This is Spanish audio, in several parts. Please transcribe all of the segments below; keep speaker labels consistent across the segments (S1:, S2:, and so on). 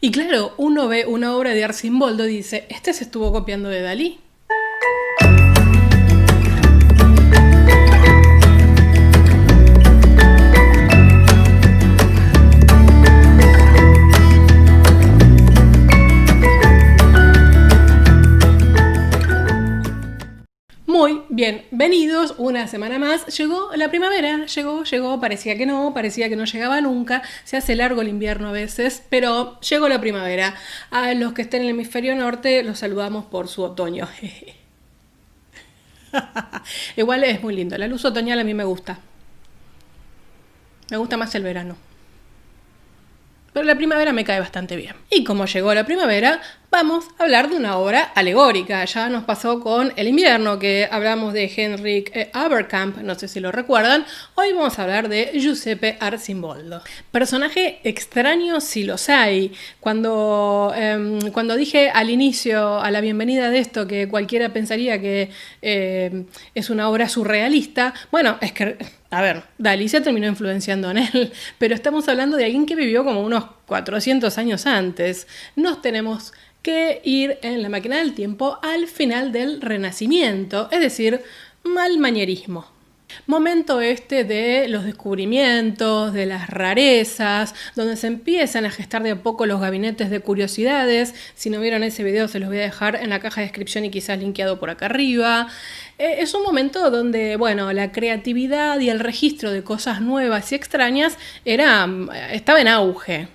S1: Y claro, uno ve una obra de Arcimboldo y dice, este se estuvo copiando de Dalí. Muy bienvenidos, una semana más. Llegó la primavera, llegó, parecía que no llegaba nunca. Se hace largo el invierno a veces, pero llegó la primavera. A los que estén en el hemisferio norte los saludamos por su otoño. Igual es muy lindo, la luz otoñal a mí me gusta. Me gusta más el verano. Pero la primavera me cae bastante bien. Y como llegó la primavera, vamos a hablar de una obra alegórica. Ya nos pasó con el invierno, que hablamos de Henrik Haverkamp, no sé si lo recuerdan. Hoy vamos a hablar de Giuseppe Arcimboldo. Personaje extraño si los hay. Cuando dije al inicio, a la bienvenida de esto, que cualquiera pensaría que es una obra surrealista, bueno, es que... A ver, Dalí se terminó influenciando en él, pero estamos hablando de alguien que vivió como unos 400 años antes. Nos tenemos que ir en la máquina del tiempo al final del Renacimiento, es decir, al manierismo. Momento de los descubrimientos, de las rarezas, donde se empiezan a gestar de a poco los gabinetes de curiosidades. Si no vieron ese video se los voy a dejar en la caja de descripción y quizás linkeado por acá arriba. Es un momento donde, bueno, la creatividad y el registro de cosas nuevas y extrañas estaba en auge.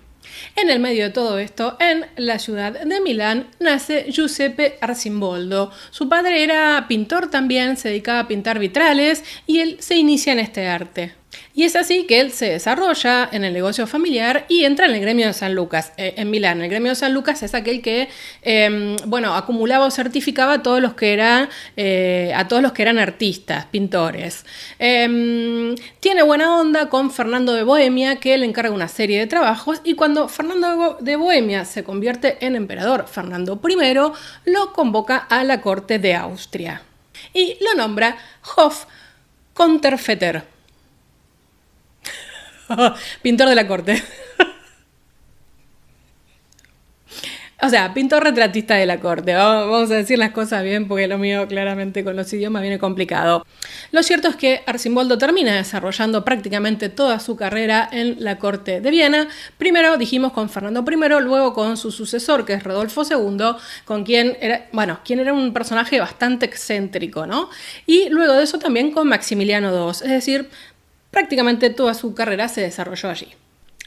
S1: En el medio de todo esto, en la ciudad de Milán, nace Giuseppe Arcimboldo. Su padre era pintor también, se dedicaba a pintar vitrales y él se inicia en este arte. Y es así que él se desarrolla en el negocio familiar y entra en el gremio de San Lucas, en Milán. El gremio de San Lucas es aquel que, acumulaba o certificaba a todos los que eran artistas, pintores. Tiene buena onda con Fernando de Bohemia, que le encarga una serie de trabajos, y cuando Fernando de Bohemia se convierte en emperador Fernando I, lo convoca a la corte de Austria y lo nombra Hofkonterfetter. Pintor de la corte. O sea, pintor retratista de la corte. Vamos a decir las cosas bien porque lo mío claramente con los idiomas viene complicado. Lo cierto es que Arcimboldo termina desarrollando prácticamente toda su carrera en la corte de Viena. Primero dijimos con Fernando I, luego con su sucesor, que es Rodolfo II, con quien era un personaje bastante excéntrico, ¿no? Y luego de eso también con Maximiliano II. Es decir, prácticamente toda su carrera se desarrolló allí.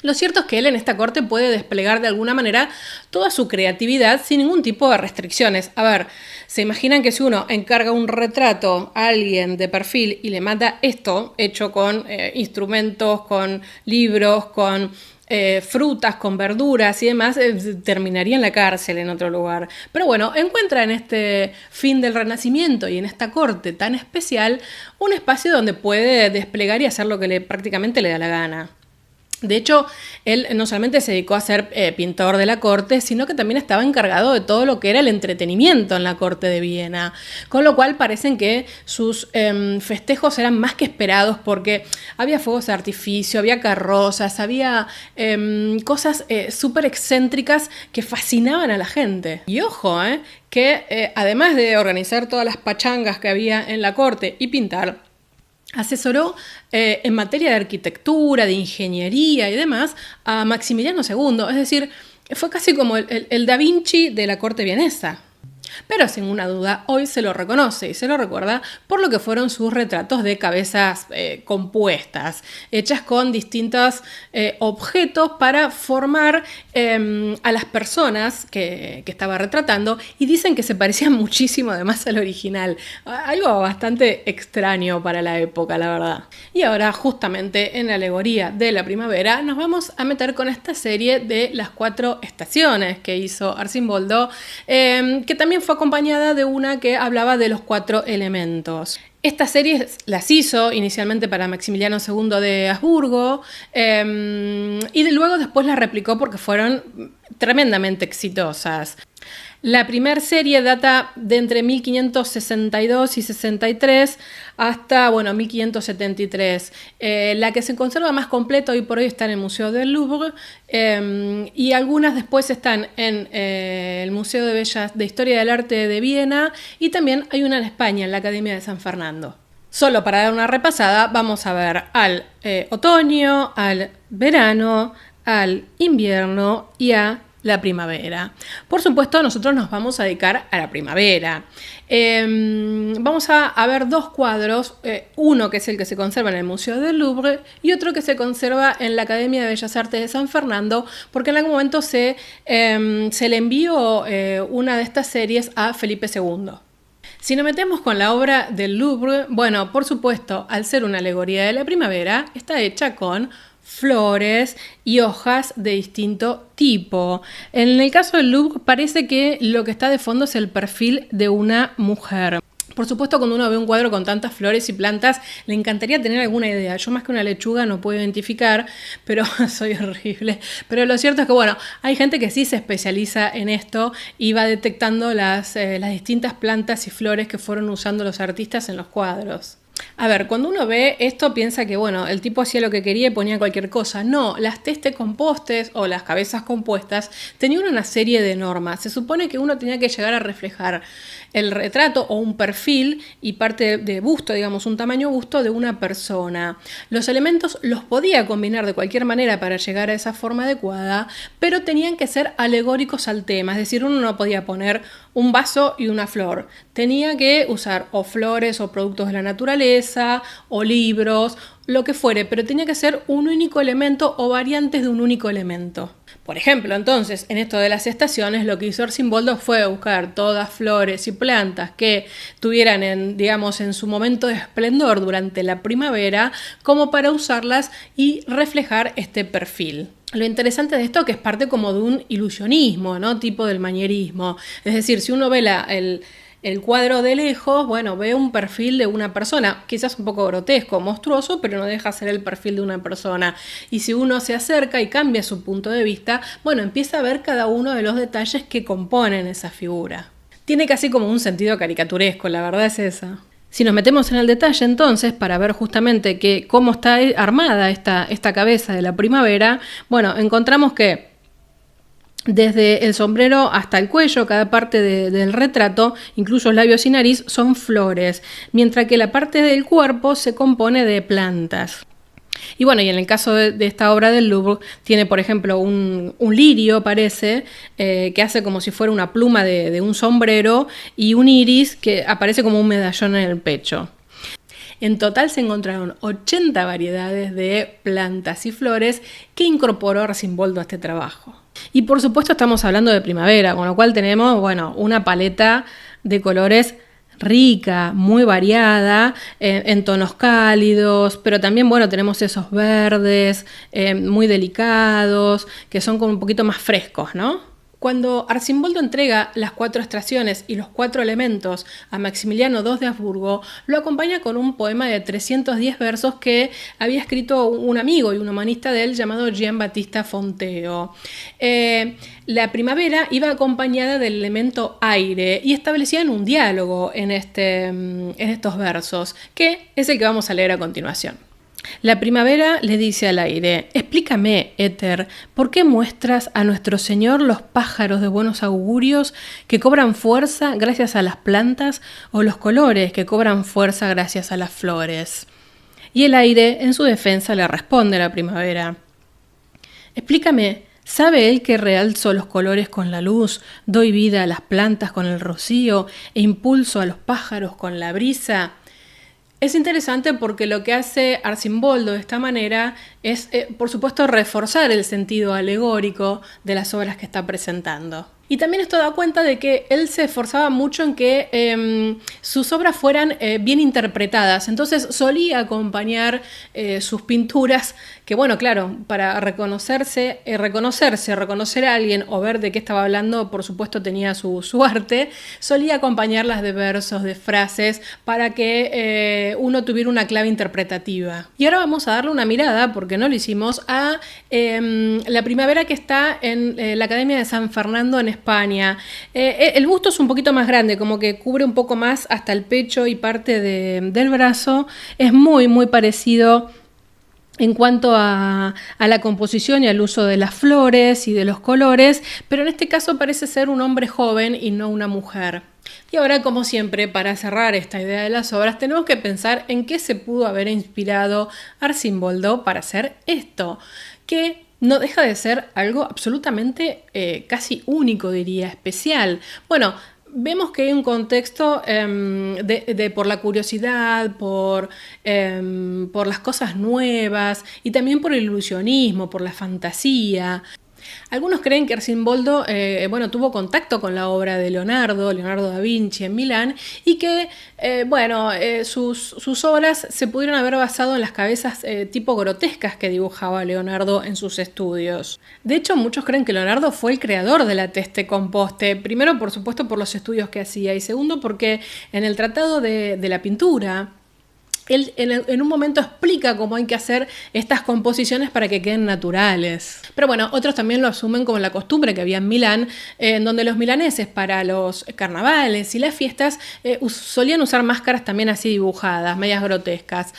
S1: Lo cierto es que él en esta corte puede desplegar de alguna manera toda su creatividad sin ningún tipo de restricciones. A ver, ¿se imaginan que si uno encarga un retrato a alguien de perfil y le manda esto, hecho con instrumentos, con libros, con frutas, con verduras y demás, terminaría en la cárcel en otro lugar? Pero bueno, encuentra en este fin del Renacimiento y en esta corte tan especial un espacio donde puede desplegar y hacer lo que prácticamente le da la gana. De hecho, él no solamente se dedicó a ser pintor de la corte, sino que también estaba encargado de todo lo que era el entretenimiento en la corte de Viena. Con lo cual parecen que sus festejos eran más que esperados porque había fuegos de artificio, había carrozas, había cosas súper excéntricas que fascinaban a la gente. Y ojo, que además de organizar todas las pachangas que había en la corte y pintar, asesoró en materia de arquitectura, de ingeniería y demás a Maximiliano II. Es decir, fue casi como el Da Vinci de la corte vienesa. Pero sin ninguna duda hoy se lo reconoce y se lo recuerda por lo que fueron sus retratos de cabezas compuestas, hechas con distintos objetos para formar a las personas que estaba retratando, y dicen que se parecían muchísimo además al original. Algo bastante extraño para la época, la verdad. Y ahora, justamente en la alegoría de la primavera, nos vamos a meter con esta serie de las 4 estaciones que hizo Arcimboldo, que también fue acompañada de una que hablaba de los 4 elementos. Estas series las hizo inicialmente para Maximiliano II de Habsburgo y luego después las replicó porque fueron tremendamente exitosas. La primera serie data de entre 1562 y 63 hasta, 1573. La que se conserva más completa hoy por hoy está en el Museo del Louvre y algunas después están en el Museo de Historia del Arte de Viena y también hay una en España, en la Academia de San Fernando. Solo para dar una repasada, vamos a ver al otoño, al verano, al invierno y a la primavera. Por supuesto, nosotros nos vamos a dedicar a la primavera. Vamos a ver dos cuadros, uno que es el que se conserva en el Museo del Louvre y otro que se conserva en la Academia de Bellas Artes de San Fernando, porque en algún momento se le envió una de estas series a Felipe II. Si nos metemos con la obra del Louvre, por supuesto, al ser una alegoría de la primavera, está hecha con flores y hojas de distinto tipo. En el caso del Louvre parece que lo que está de fondo es el perfil de una mujer. Por supuesto, cuando uno ve un cuadro con tantas flores y plantas, le encantaría tener alguna idea. Yo más que una lechuga no puedo identificar, pero soy horrible. Pero lo cierto es que, hay gente que sí se especializa en esto y va detectando las distintas plantas y flores que fueron usando los artistas en los cuadros. A ver, cuando uno ve esto piensa que, el tipo hacía lo que quería y ponía cualquier cosa. No, las teste compostes o las cabezas compuestas tenían una serie de normas. Se supone que uno tenía que llegar a reflejar el retrato o un perfil y parte de busto, digamos, un tamaño busto de una persona. Los elementos los podía combinar de cualquier manera para llegar a esa forma adecuada, pero tenían que ser alegóricos al tema. Es decir, uno no podía poner un vaso y una flor. Tenía que usar o flores o productos de la naturaleza o libros, lo que fuere, pero tenía que ser un único elemento o variantes de un único elemento. Por ejemplo, entonces, en esto de las estaciones, lo que hizo Arcimboldo fue buscar todas flores y plantas que tuvieran en su momento de esplendor durante la primavera, como para usarlas y reflejar este perfil. Lo interesante de esto es que es parte como de un ilusionismo, ¿no? Tipo del manierismo. Es decir, si uno ve el cuadro de lejos, ve un perfil de una persona, quizás un poco grotesco, monstruoso, pero no deja ser el perfil de una persona. Y si uno se acerca y cambia su punto de vista, empieza a ver cada uno de los detalles que componen esa figura. Tiene casi como un sentido caricaturesco, la verdad es esa. Si nos metemos en el detalle entonces, para ver justamente cómo está armada esta cabeza de la primavera, encontramos que desde el sombrero hasta el cuello, cada parte del retrato, incluso labios y nariz, son flores, mientras que la parte del cuerpo se compone de plantas. Y y en el caso de esta obra del Louvre, tiene por ejemplo un lirio, parece, que hace como si fuera una pluma de un sombrero y un iris que aparece como un medallón en el pecho. En total se encontraron 80 variedades de plantas y flores que incorporó Arcimboldo a este trabajo. Y por supuesto estamos hablando de primavera, con lo cual tenemos, una paleta de colores rica, muy variada, en tonos cálidos, pero también, tenemos esos verdes muy delicados, que son como un poquito más frescos, ¿no? Cuando Arcimboldo entrega las 4 estaciones y los 4 elementos a Maximiliano II de Habsburgo, lo acompaña con un poema de 310 versos que había escrito un amigo y un humanista de él llamado Gian Battista Fonteo. La primavera iba acompañada del elemento aire y establecían un diálogo en estos versos, que es el que vamos a leer a continuación. La primavera le dice al aire: explícame, éter, ¿por qué muestras a nuestro Señor los pájaros de buenos augurios que cobran fuerza gracias a las plantas o los colores que cobran fuerza gracias a las flores? Y el aire, en su defensa, le responde a la primavera: explícame, ¿sabe él que realzo los colores con la luz, doy vida a las plantas con el rocío e impulso a los pájaros con la brisa? Es interesante porque lo que hace Arcimboldo de esta manera es, por supuesto, reforzar el sentido alegórico de las obras que está presentando. Y también esto da cuenta de que él se esforzaba mucho en que sus obras fueran bien interpretadas. Entonces solía acompañar sus pinturas, que claro, para reconocer a alguien o ver de qué estaba hablando, por supuesto tenía su arte, solía acompañarlas de versos, de frases, para que uno tuviera una clave interpretativa. Y ahora vamos a darle una mirada, porque porque no lo hicimos, a la primavera que está en la Academia de San Fernando en España. El busto es un poquito más grande, como que cubre un poco más hasta el pecho y parte del brazo. Es muy, muy parecido en cuanto a la composición y al uso de las flores y de los colores, pero en este caso parece ser un hombre joven y no una mujer. Y ahora, como siempre, para cerrar esta idea de las obras, tenemos que pensar en qué se pudo haber inspirado Arcimboldo para hacer esto, que no deja de ser algo absolutamente casi único, diría, especial. Bueno, vemos que hay un contexto por la curiosidad, por las cosas nuevas y también por el ilusionismo, por la fantasía. Algunos creen que Arcimboldo tuvo contacto con la obra de Leonardo da Vinci en Milán y que sus obras se pudieron haber basado en las cabezas tipo grotescas que dibujaba Leonardo en sus estudios. De hecho, muchos creen que Leonardo fue el creador de la teste composte, primero por supuesto por los estudios que hacía y segundo porque en el tratado de la pintura, él en un momento explica cómo hay que hacer estas composiciones para que queden naturales. Pero bueno, otros también lo asumen como la costumbre que había en Milán, en donde los milaneses para los carnavales y las fiestas solían usar máscaras también así dibujadas, medias grotescas.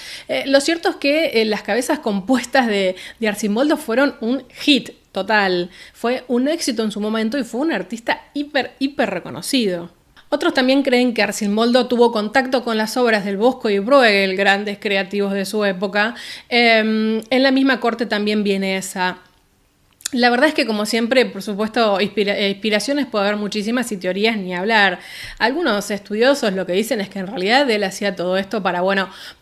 S1: Lo cierto es que las cabezas compuestas de Arcimboldo fueron un hit total. Fue un éxito en su momento y fue un artista hiper reconocido. Otros también creen que Arcimboldo tuvo contacto con las obras del Bosco y Bruegel, grandes creativos de su época. En la misma corte también viene esa. La verdad es que, como siempre, por supuesto, inspiraciones puede haber muchísimas y teorías ni hablar. Algunos estudiosos lo que dicen es que en realidad él hacía todo esto para,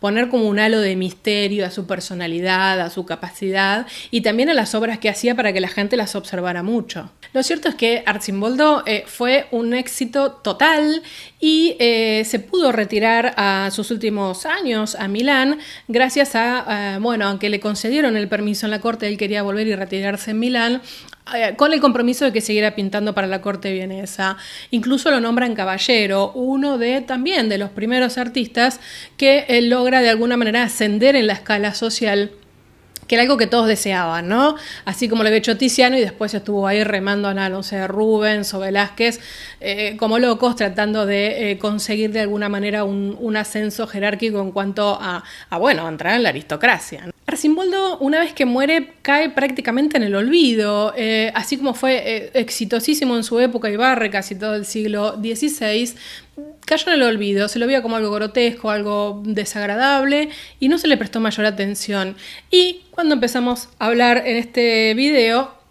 S1: poner como un halo de misterio a su personalidad, a su capacidad y también a las obras que hacía para que la gente las observara mucho. Lo cierto es que Arcimboldo fue un éxito total y se pudo retirar a sus últimos años a Milán gracias a, aunque le concedieron el permiso en la corte, él quería volver y retirarse en Milán, con el compromiso de que siguiera pintando para la corte vienesa. Incluso lo nombran caballero, uno también de los primeros artistas que logra de alguna manera ascender en la escala social, que era algo que todos deseaban, ¿no? Así como lo había hecho Tiziano y después estuvo ahí remando a Rubens o Velázquez como locos, tratando de conseguir de alguna manera un ascenso jerárquico en cuanto a entrar en la aristocracia, ¿no? Arcimboldo, una vez que muere, cae prácticamente en el olvido, así como fue exitosísimo en su época y barre casi todo el siglo XVI, cayó en el olvido, se lo veía como algo grotesco, algo desagradable y no se le prestó mayor atención. Y cuando empezamos a hablar en este video,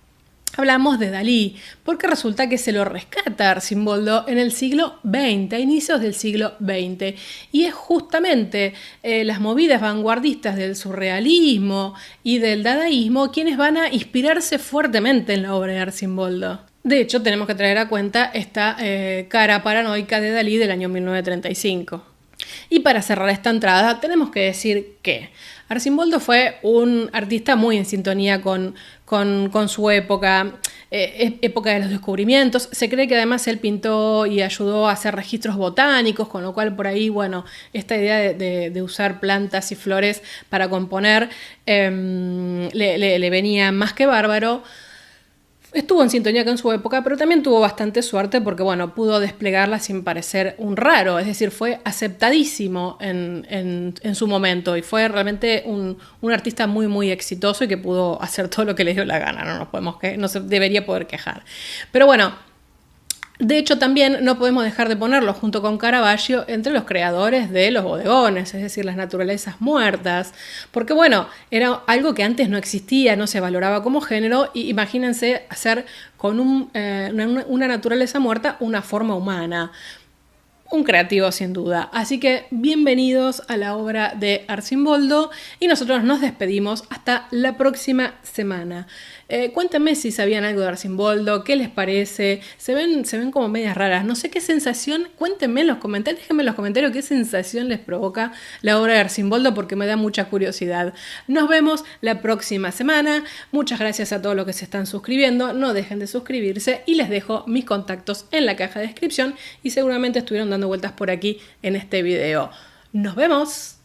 S1: hablamos de Dalí, porque resulta que se lo rescata Arcimboldo en el siglo XX, a inicios del siglo XX. Y es justamente las movidas vanguardistas del surrealismo y del dadaísmo quienes van a inspirarse fuertemente en la obra de Arcimboldo. De hecho, tenemos que traer a cuenta esta cara paranoica de Dalí del año 1935. Y para cerrar esta entrada, tenemos que decir que Arcimboldo fue un artista muy en sintonía con su época, época de los descubrimientos. Se cree que además él pintó y ayudó a hacer registros botánicos, con lo cual por ahí, esta idea de usar plantas y flores para componer le venía más que bárbaro. Estuvo en sintonía con su época, pero también tuvo bastante suerte porque, pudo desplegarla sin parecer un raro. Es decir, fue aceptadísimo en su momento y fue realmente un artista muy, muy exitoso y que pudo hacer todo lo que le dio la gana. No se debería poder quejar. Pero de hecho, también no podemos dejar de ponerlo junto con Caravaggio entre los creadores de los bodegones, es decir, las naturalezas muertas, porque era algo que antes no existía, no se valoraba como género, y imagínense hacer con una naturaleza muerta una forma humana. Un creativo sin duda. Así que bienvenidos a la obra de Arcimboldo y nosotros nos despedimos hasta la próxima semana. Cuéntenme si sabían algo de Arcimboldo, qué les parece, se ven como medias raras, no sé qué sensación, cuéntenme en los comentarios, déjenme en los comentarios qué sensación les provoca la obra de Arcimboldo porque me da mucha curiosidad. Nos vemos la próxima semana, muchas gracias a todos los que se están suscribiendo, no dejen de suscribirse y les dejo mis contactos en la caja de descripción y seguramente estuvieron dando vueltas por aquí en este video. ¡Nos vemos!